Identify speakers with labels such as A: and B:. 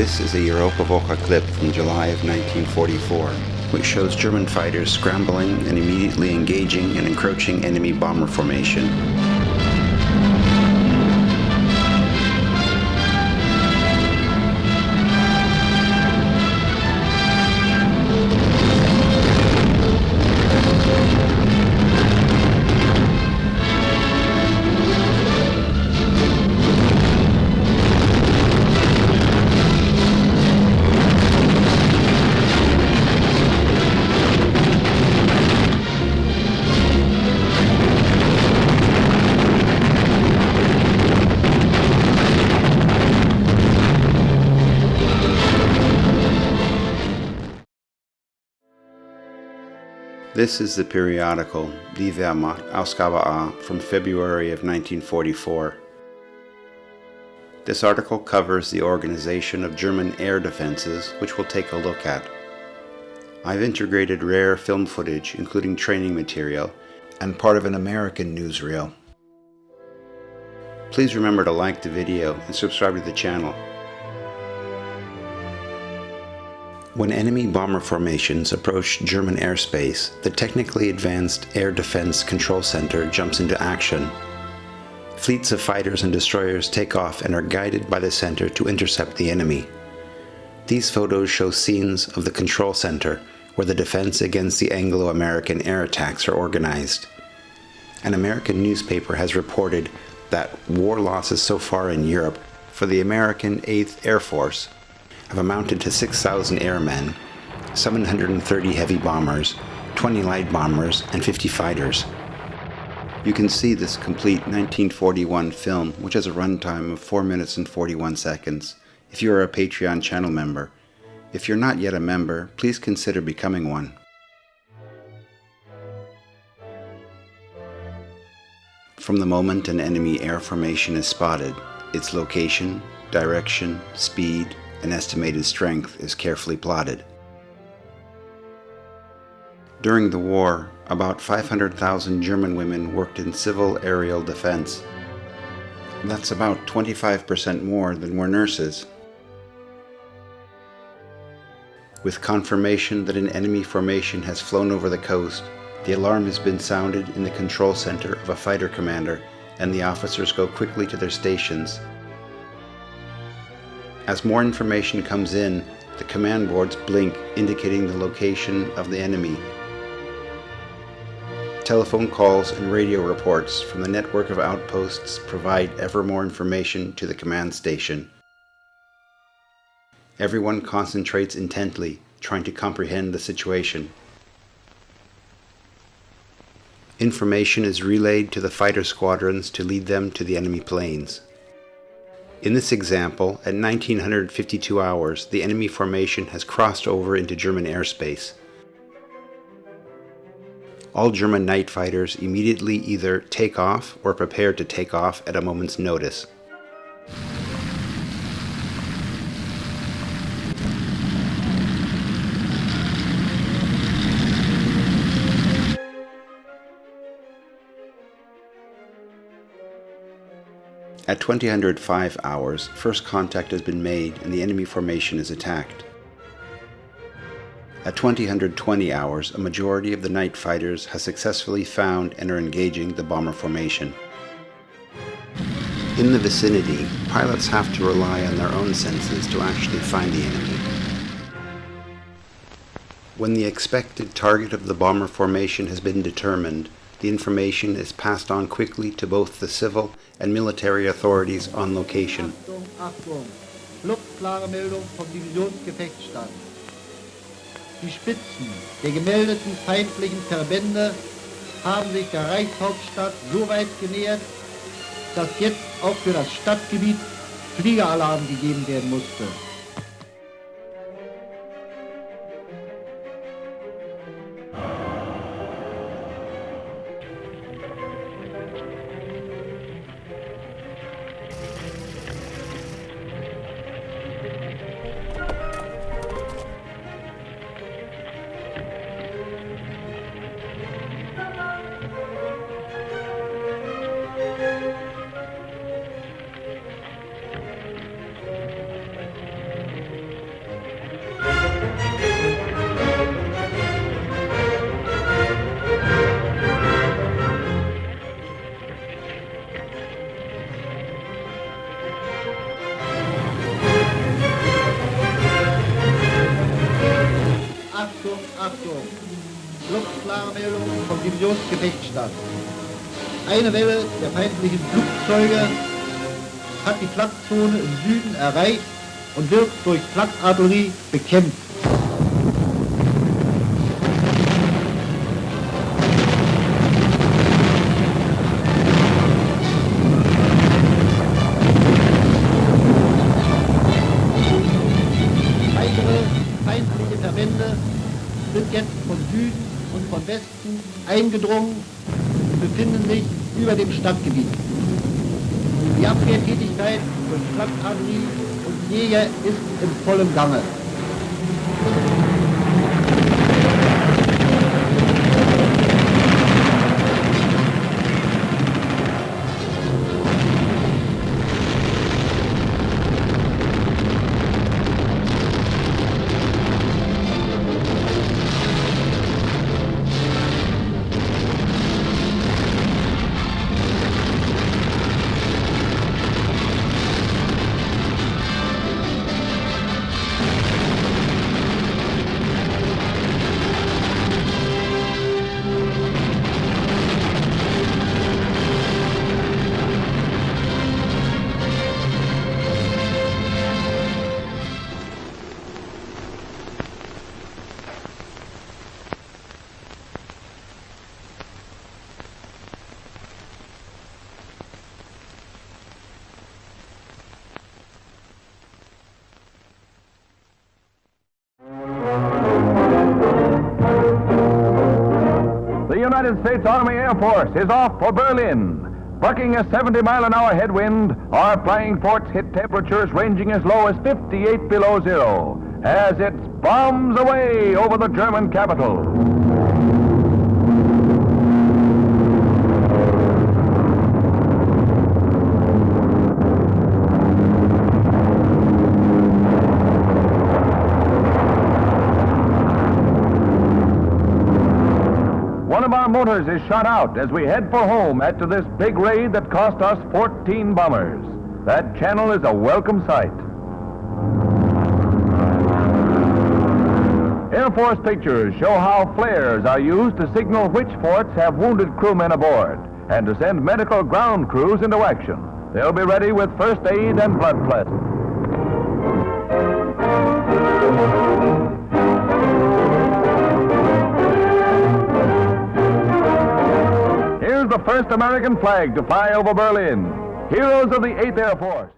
A: This is a Europa Woche clip from July of 1944, which shows German fighters scrambling and immediately engaging an encroaching enemy bomber formation. This is the periodical Die Wehrmacht Ausgabe A from February of 1944. This article covers the organization of German air defenses, which we'll take a look at. I've integrated rare film footage, including training material, and part of an American newsreel. Please remember to like the video and subscribe to the channel. When enemy bomber formations approach German airspace, the technically advanced Air Defense Control Center jumps into action. Fleets of fighters and destroyers take off and are guided by the center to intercept the enemy. These photos show scenes of the control center where the defense against the Anglo American air attacks are organized. An American newspaper has reported that war losses so far in Europe for the American 8th Air Force have amounted to 6,000 airmen, 730 heavy bombers, 20 light bombers, and 50 fighters. You can see this complete 1941 film, which has a runtime of 4 minutes and 41 seconds, if you are a Patreon channel member. If you're not yet a member, please consider becoming one. From the moment an enemy air formation is spotted, its location, direction, speed, and estimated strength is carefully plotted. During the war, about 500,000 German women worked in civil aerial defense. That's about 25% more than were nurses. With confirmation that an enemy formation has flown over the coast, the alarm has been sounded in the control center of a fighter commander, and the officers go quickly to their stations. As more information comes in, the command boards blink, indicating the location of the enemy. Telephone calls and radio reports from the network of outposts provide ever more information to the command station. Everyone concentrates intently, trying to comprehend the situation. Information is relayed to the fighter squadrons to lead them to the enemy planes. In this example, at 1952 hours, the enemy formation has crossed over into German airspace. All German night fighters immediately either take off or prepare to take off at a moment's notice. At 20:05 hours, first contact has been made and the enemy formation is attacked. At 20:20 hours, a majority of the night fighters has successfully found and are engaging the bomber formation. In the vicinity, pilots have to rely on their own senses to actually find the enemy. When the expected target of the bomber formation has been determined, the information is passed on quickly to both the civil and military authorities on location.
B: Achtung, luftklare Meldung vom Divisionsgefechtsstand. Die Spitzen der gemeldeten feindlichen Verbände haben sich der Reichshauptstadt so weit genähert, dass jetzt auch für das Stadtgebiet Fliegeralarm gegeben werden musste. Achtung, Achtung! Luftklare Meldung vom Divisionsgefechtsstand. Eine Welle der feindlichen Flugzeuge hat die Flakzone im Süden erreicht und wird durch Flakartillerie bekämpft. Weitere feindliche Verbände sind jetzt von Süden und von Westen eingedrungen und befinden sich über dem Stadtgebiet. Die Abwehrtätigkeit durch Flakartillerie und Jäger ist im vollen Gange.
C: The United States Army Air Force is off for Berlin. Bucking a 70-mile-an-hour headwind, our flying forts hit temperatures ranging as low as 58 below zero as it bombs away over the German capital. One of our motors is shot out as we head for home after this big raid that cost us 14 bombers. That channel is a welcome sight. Air Force pictures show how flares are used to signal which forts have wounded crewmen aboard and to send medical ground crews into action. They'll be ready with first aid and blood plasma. The first American flag to fly over Berlin. Heroes of the 8th Air Force.